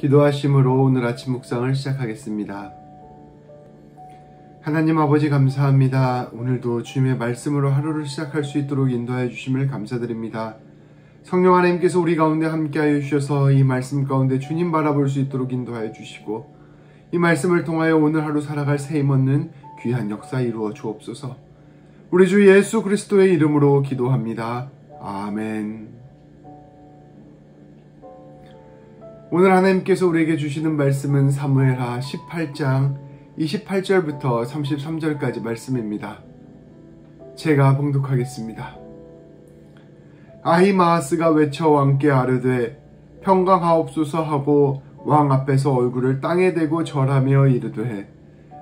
기도하심으로 오늘 아침 묵상을 시작하겠습니다. 하나님 아버지 감사합니다. 오늘도 주님의 말씀으로 하루를 시작할 수 있도록 인도하여 주심을 감사드립니다. 성령 하나님께서 우리 가운데 함께하여 주셔서 이 말씀 가운데 주님 바라볼 수 있도록 인도하여 주시고 이 말씀을 통하여 오늘 하루 살아갈 새 힘없는 귀한 역사 이루어 주옵소서. 우리 주 예수 그리스도의 이름으로 기도합니다. 아멘. 오늘 하나님께서 우리에게 주시는 말씀은 사무엘하 18장 28절부터 33절까지 말씀입니다. 제가 봉독하겠습니다. 아히마아스가 외쳐 왕께 아뢰되 평강하옵소서 하고 왕 앞에서 얼굴을 땅에 대고 절하며 이르되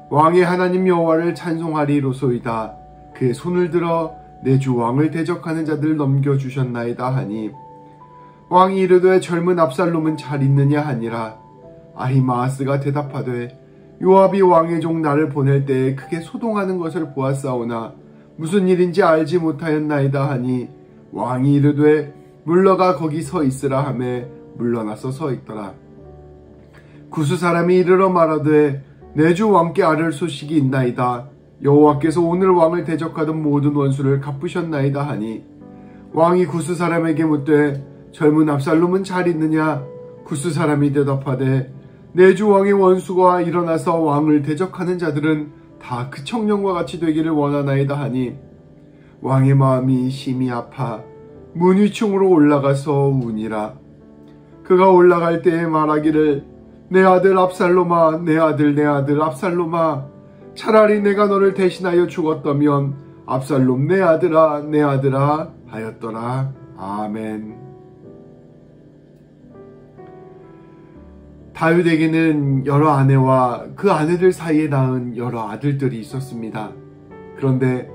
왕의 하나님 여호와를 찬송하리로소이다. 그의 손을 들어 내 주 왕을 대적하는 자들을 넘겨주셨나이다 하니 왕이 이르되 젊은 압살롬은 잘 있느냐 하니라. 아히마아스가 대답하되 요압이 왕의 종 나를 보낼 때에 크게 소동하는 것을 보았사오나 무슨 일인지 알지 못하였나이다 하니 왕이 이르되 물러가 거기 서 있으라 하매 물러나서 서 있더라. 구스 사람이 이르러 말하되 내 주 왕께 아뢰 소식이 있나이다. 여호와께서 오늘 왕을 대적하던 모든 원수를 갚으셨나이다 하니 왕이 구스 사람에게 묻되 젊은 압살롬은 잘 있느냐? 구스 사람이 대답하되 내 주 왕의 원수가 일어나서 왕을 대적하는 자들은 다 그 청년과 같이 되기를 원하나이다 하니 왕의 마음이 심히 아파 문 위층으로 올라가서 우니라. 그가 올라갈 때에 말하기를 내 아들 압살롬아, 내 아들 압살롬아, 차라리 내가 너를 대신하여 죽었다면 압살롬 내 아들아 하였더라. 아멘. 다윗에게는 여러 아내와 그 아내들 사이에 낳은 여러 아들들이 있었습니다. 그런데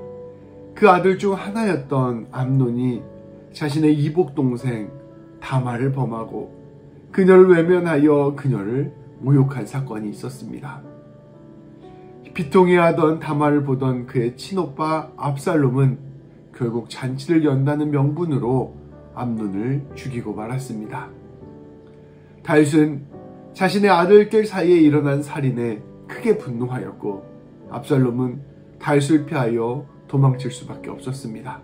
그 아들 중 하나였던 암논이 자신의 이복 동생 다말을 범하고 그녀를 외면하여 그녀를 모욕한 사건이 있었습니다. 비통해하던 다말을 보던 그의 친오빠 압살롬은 결국 잔치를 연다는 명분으로 암논을 죽이고 말았습니다. 다윗은 자신의 아들들 사이에 일어난 살인에 크게 분노하였고 압살롬은 다윗을 피하여 도망칠 수밖에 없었습니다.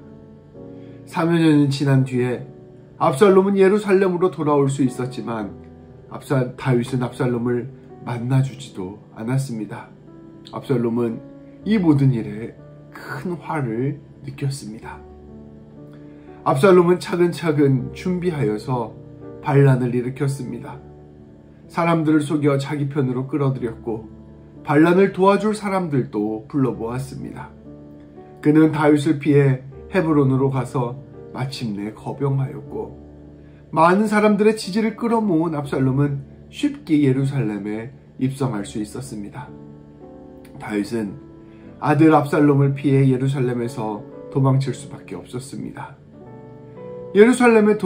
3년이 지난 뒤에 압살롬은 예루살렘으로 돌아올 수 있었지만 다윗은 압살롬을 만나주지도 않았습니다. 압살롬은 이 모든 일에 큰 화를 느꼈습니다. 압살롬은 차근차근 준비하여서 반란을 일으켰습니다. 사람들을 속여 자기 편으로 끌어들였고 반란을 도와줄 사람들도 불러모았습니다. 그는 다윗을 피해 헤브론으로 가서 마침내 거병하였고 많은 사람들의 지지를 끌어모은 압살롬은 쉽게 예루살렘에 입성할 수 있었습니다. 다윗은 아들 압살롬을 피해 예루살렘에서 도망칠 수밖에 없었습니다. 예루살렘에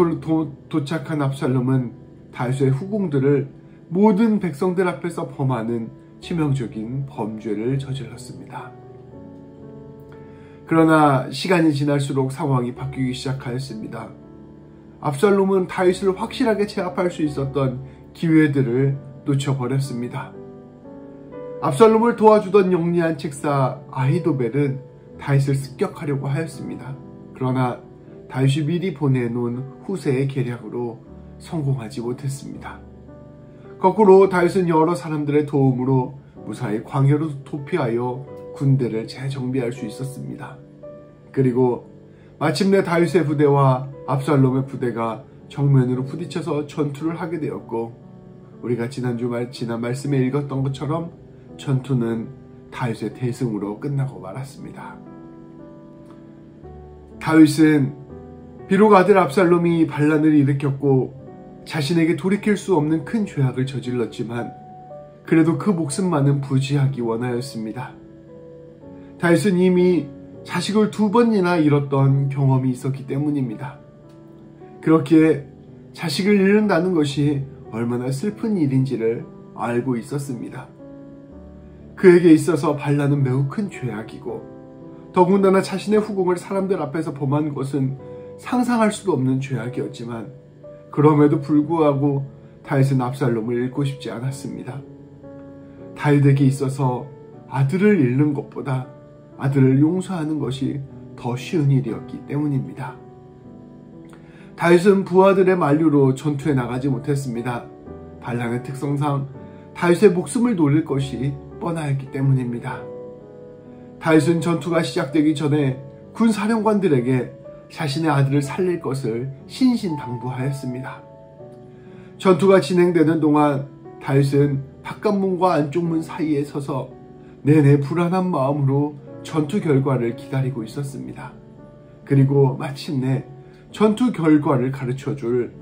도착한 압살롬은 다윗의 후궁들을 모든 백성들 앞에서 범하는 치명적인 범죄를 저질렀습니다. 그러나 시간이 지날수록 상황이 바뀌기 시작하였습니다. 압살롬은 다윗을 확실하게 제압할 수 있었던 기회들을 놓쳐버렸습니다. 압살롬을 도와주던 영리한 책사 아히도벨은 다윗을 습격하려고 하였습니다. 그러나 다윗이 미리 보내놓은 후세의 계략으로 성공하지 못했습니다. 거꾸로 다윗은 여러 사람들의 도움으로 무사히 광야로 도피하여 군대를 재정비할 수 있었습니다. 그리고 마침내 다윗의 부대와 압살롬의 부대가 정면으로 부딪혀서 전투를 하게 되었고 우리가 지난 말씀에 읽었던 것처럼 전투는 다윗의 대승으로 끝나고 말았습니다. 다윗은 비록 아들 압살롬이 반란을 일으켰고 자신에게 돌이킬 수 없는 큰 죄악을 저질렀지만 그래도 그 목숨만은 부지하기 원하였습니다. 다윗은 이미 자식을 2번이나 잃었던 경험이 있었기 때문입니다. 그렇기에 자식을 잃는다는 것이 얼마나 슬픈 일인지를 알고 있었습니다. 그에게 있어서 반란은 매우 큰 죄악이고 더군다나 자신의 후궁을 사람들 앞에서 범한 것은 상상할 수도 없는 죄악이었지만 그럼에도 불구하고 다윗은 압살롬을 잃고 싶지 않았습니다. 다윗에게 있어서 아들을 잃는 것보다 아들을 용서하는 것이 더 쉬운 일이었기 때문입니다. 다윗은 부하들의 만류로 전투에 나가지 못했습니다. 발랑의 특성상 다윗의 목숨을 노릴 것이 뻔하였기 때문입니다. 다윗은 전투가 시작되기 전에 군 사령관들에게 자신의 아들을 살릴 것을 신신당부하였습니다. 전투가 진행되는 동안 다윗은 바깥문과 안쪽문 사이에 서서 내내 불안한 마음으로 전투 결과를 기다리고 있었습니다. 그리고 마침내 전투 결과를 가르쳐줄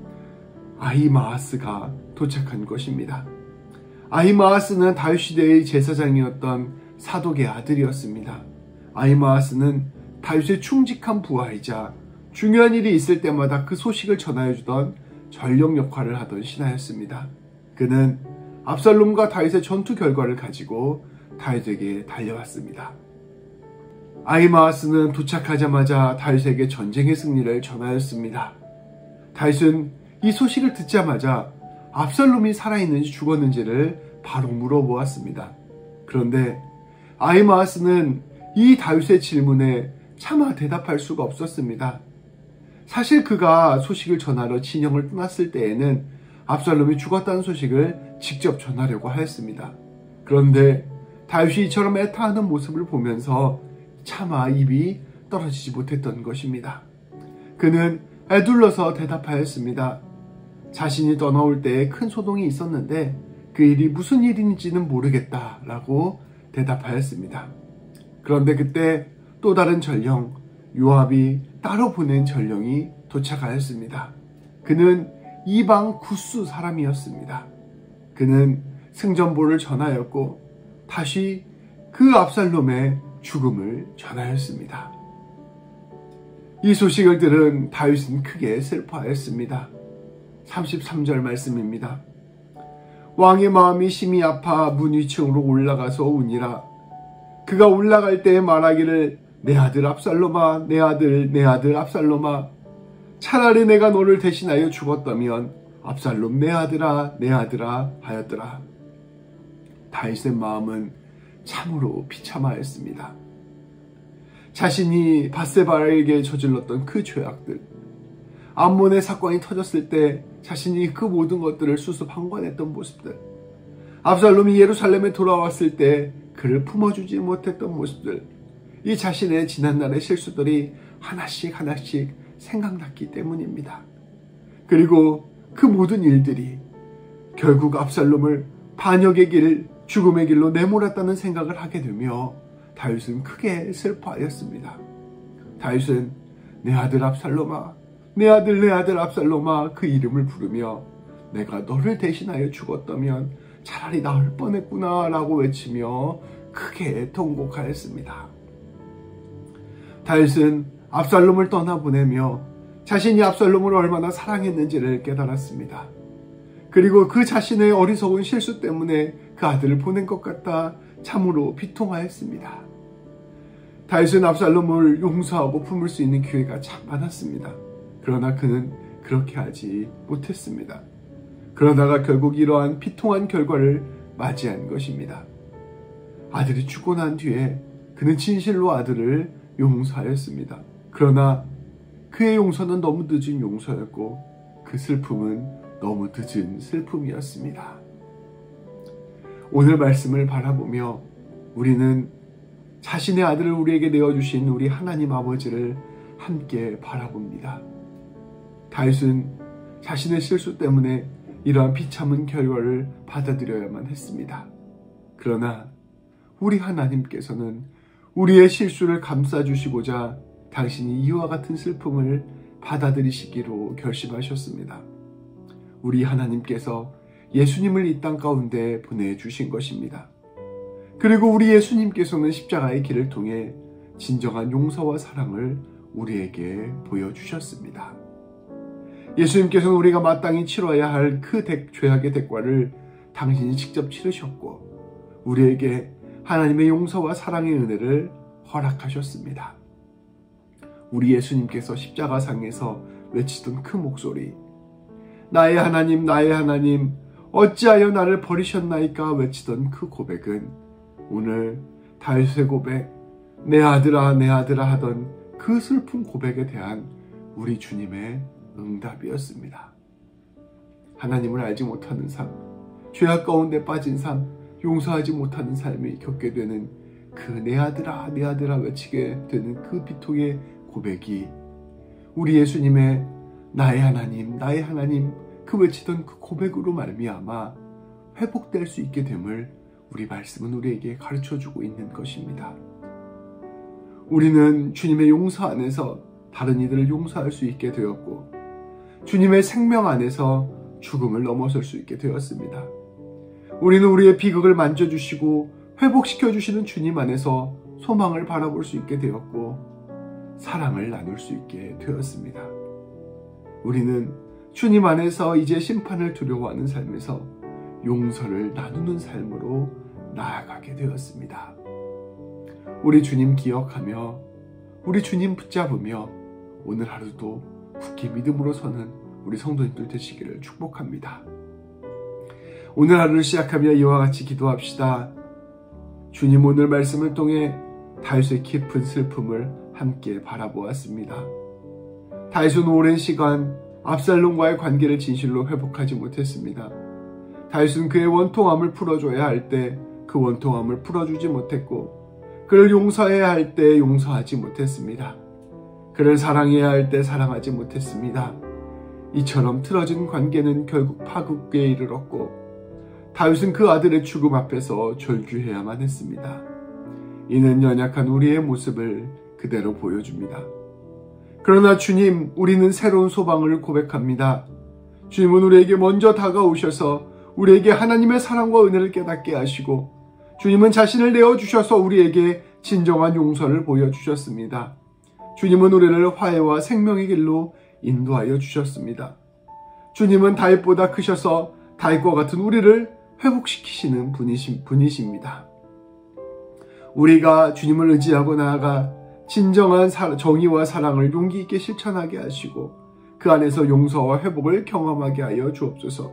아히마아스가 도착한 것입니다. 아히마아스는 다윗 시대의 제사장이었던 사독의 아들이었습니다. 아히마아스는 다윗의 충직한 부하이자 중요한 일이 있을 때마다 그 소식을 전하여주던 전령 역할을 하던 신하였습니다. 그는 압살롬과 다윗의 전투 결과를 가지고 다윗에게 달려왔습니다. 아히마아스는 도착하자마자 다윗에게 전쟁의 승리를 전하였습니다. 다윗은 이 소식을 듣자마자 압살롬이 살아있는지 죽었는지를 바로 물어보았습니다. 그런데 아히마아스는 이 다윗의 질문에 차마 대답할 수가 없었습니다. 사실 그가 소식을 전하러 진영을 떠났을 때에는 압살롬이 죽었다는 소식을 직접 전하려고 하였습니다. 그런데 다윗이 이처럼 애타하는 모습을 보면서 차마 입이 떨어지지 못했던 것입니다. 그는 애둘러서 대답하였습니다. 자신이 떠나올 때에 큰 소동이 있었는데 그 일이 무슨 일인지는 모르겠다라고 대답하였습니다. 그런데 그때 또 다른 전령 요압이 따로 보낸 전령이 도착하였습니다. 그는 이방 구스 사람이었습니다. 그는 승전보를 전하였고 다시 그 압살롬의 죽음을 전하였습니다. 이 소식을 들은 다윗은 크게 슬퍼하였습니다. 33절 말씀입니다. 왕의 마음이 심히 아파 문 위층으로 올라가서 우니라. 그가 올라갈 때에 말하기를 내 아들 압살롬아, 내 아들, 내 아들 압살롬아, 차라리 내가 너를 대신하여 죽었다면 압살롬 내 아들아, 내 아들아 하였더라. 다윗의 마음은 참으로 비참하였습니다. 자신이 밧세바에게 저질렀던 그 죄악들, 암몬의 사건이 터졌을 때 자신이 그 모든 것들을 수습방관했던 모습들, 압살롬이 예루살렘에 돌아왔을 때 그를 품어주지 못했던 모습들, 이 자신의 지난날의 실수들이 하나씩 생각났기 때문입니다. 그리고 그 모든 일들이 결국 압살롬을 반역의 길, 죽음의 길로 내몰았다는 생각을 하게 되며 다윗은 크게 슬퍼하였습니다. 다윗은 내 아들 압살롬아, 내 아들, 내 아들 압살롬아 그 이름을 부르며 내가 너를 대신하여 죽었다면 차라리 나을 뻔했구나 라고 외치며 크게 통곡하였습니다. 다윗은 압살롬을 떠나보내며 자신이 압살롬을 얼마나 사랑했는지를 깨달았습니다. 그리고 그 자신의 어리석은 실수 때문에 그 아들을 보낸 것 같다 참으로 비통하였습니다. 다윗은 압살롬을 용서하고 품을 수 있는 기회가 참 많았습니다. 그러나 그는 그렇게 하지 못했습니다. 그러다가 결국 이러한 비통한 결과를 맞이한 것입니다. 아들이 죽고 난 뒤에 그는 진실로 아들을 용서하였습니다. 그러나 그의 용서는 너무 늦은 용서였고 그 슬픔은 너무 늦은 슬픔이었습니다. 오늘 말씀을 바라보며 우리는 자신의 아들을 우리에게 내어주신 우리 하나님 아버지를 함께 바라봅니다. 다윗은 자신의 실수 때문에 이러한 비참한 결과를 받아들여야만 했습니다. 그러나 우리 하나님께서는 우리의 실수를 감싸주시고자 당신이 이와 같은 슬픔을 받아들이시기로 결심하셨습니다. 우리 하나님께서 예수님을 이 땅 가운데 보내주신 것입니다. 그리고 우리 예수님께서는 십자가의 길을 통해 진정한 용서와 사랑을 우리에게 보여주셨습니다. 예수님께서는 우리가 마땅히 치러야 할 그 죄악의 대가를 당신이 직접 치르셨고 우리에게 하나님의 용서와 사랑의 은혜를 허락하셨습니다. 우리 예수님께서 십자가상에서 외치던 그 목소리, 나의 하나님, 나의 하나님, 어찌하여 나를 버리셨나이까 외치던 그 고백은 오늘 다윗의 고백, 내 아들아, 내 아들아 하던 그 슬픈 고백에 대한 우리 주님의 응답이었습니다. 하나님을 알지 못하는 삶, 죄악 가운데 빠진 삶, 용서하지 못하는 삶이 겪게 되는 그 내 아들아, 내 아들아 외치게 되는 그 비통의 고백이 우리 예수님의 나의 하나님, 나의 하나님 그 외치던 그 고백으로 말미암아 회복될 수 있게 됨을 우리 말씀은 우리에게 가르쳐주고 있는 것입니다. 우리는 주님의 용서 안에서 다른 이들을 용서할 수 있게 되었고 주님의 생명 안에서 죽음을 넘어설 수 있게 되었습니다. 우리는 우리의 비극을 만져주시고 회복시켜주시는 주님 안에서 소망을 바라볼 수 있게 되었고 사랑을 나눌 수 있게 되었습니다. 우리는 주님 안에서 이제 심판을 두려워하는 삶에서 용서를 나누는 삶으로 나아가게 되었습니다. 우리 주님 기억하며 우리 주님 붙잡으며 오늘 하루도 굳게 믿음으로 서는 우리 성도님들 되시기를 축복합니다. 오늘 하루를 시작하며 이와 같이 기도합시다. 주님, 오늘 말씀을 통해 다윗의 깊은 슬픔을 함께 바라보았습니다. 다윗은 오랜 시간 압살롬과의 관계를 진실로 회복하지 못했습니다. 다윗은 그의 원통함을 풀어줘야 할 때 그 원통함을 풀어주지 못했고 그를 용서해야 할 때 용서하지 못했습니다. 그를 사랑해야 할 때 사랑하지 못했습니다. 이처럼 틀어진 관계는 결국 파국에 이르렀고 다윗은 그 아들의 죽음 앞에서 절규해야만 했습니다. 이는 연약한 우리의 모습을 그대로 보여줍니다. 그러나 주님, 우리는 새로운 소망을 고백합니다. 주님은 우리에게 먼저 다가오셔서 우리에게 하나님의 사랑과 은혜를 깨닫게 하시고 주님은 자신을 내어주셔서 우리에게 진정한 용서를 보여주셨습니다. 주님은 우리를 화해와 생명의 길로 인도하여 주셨습니다. 주님은 다윗보다 크셔서 다윗과 같은 우리를 회복시키시는 분이십니다. 우리가 주님을 의지하고 나아가 진정한 정의와 사랑을 용기 있게 실천하게 하시고 그 안에서 용서와 회복을 경험하게 하여 주옵소서.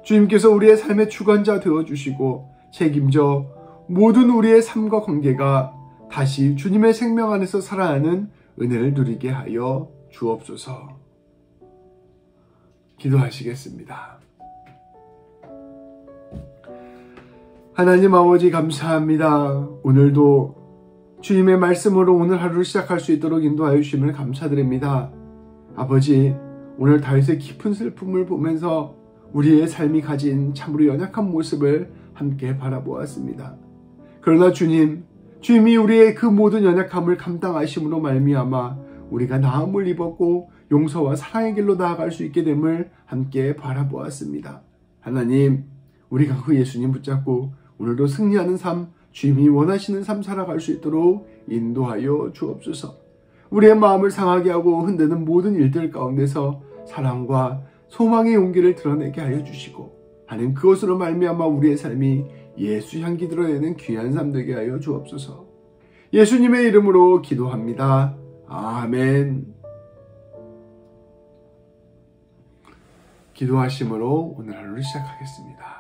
주님께서 우리의 삶의 주관자 되어주시고 책임져 모든 우리의 삶과 관계가 다시 주님의 생명 안에서 살아나는 은혜를 누리게 하여 주옵소서. 기도하시겠습니다. 하나님 아버지 감사합니다. 오늘도 주님의 말씀으로 오늘 하루를 시작할 수 있도록 인도하여 주심을 감사드립니다. 아버지, 오늘 다윗의 깊은 슬픔을 보면서 우리의 삶이 가진 참으로 연약한 모습을 함께 바라보았습니다. 그러나 주님이 우리의 그 모든 연약함을 감당하심으로 말미암아 우리가 나음을 입었고 용서와 사랑의 길로 나아갈 수 있게 됨을 함께 바라보았습니다. 하나님, 우리가 그 예수님 붙잡고 오늘도 승리하는 삶, 주님이 원하시는 삶 살아갈 수 있도록 인도하여 주옵소서. 우리의 마음을 상하게 하고 흔드는 모든 일들 가운데서 사랑과 소망의 용기를 드러내게 하여 주시고 하는 그것으로 말미암아 우리의 삶이 예수 향기 드러내는 귀한 삶 되게 하여 주옵소서. 예수님의 이름으로 기도합니다. 아멘. 기도하심으로 오늘 하루를 시작하겠습니다.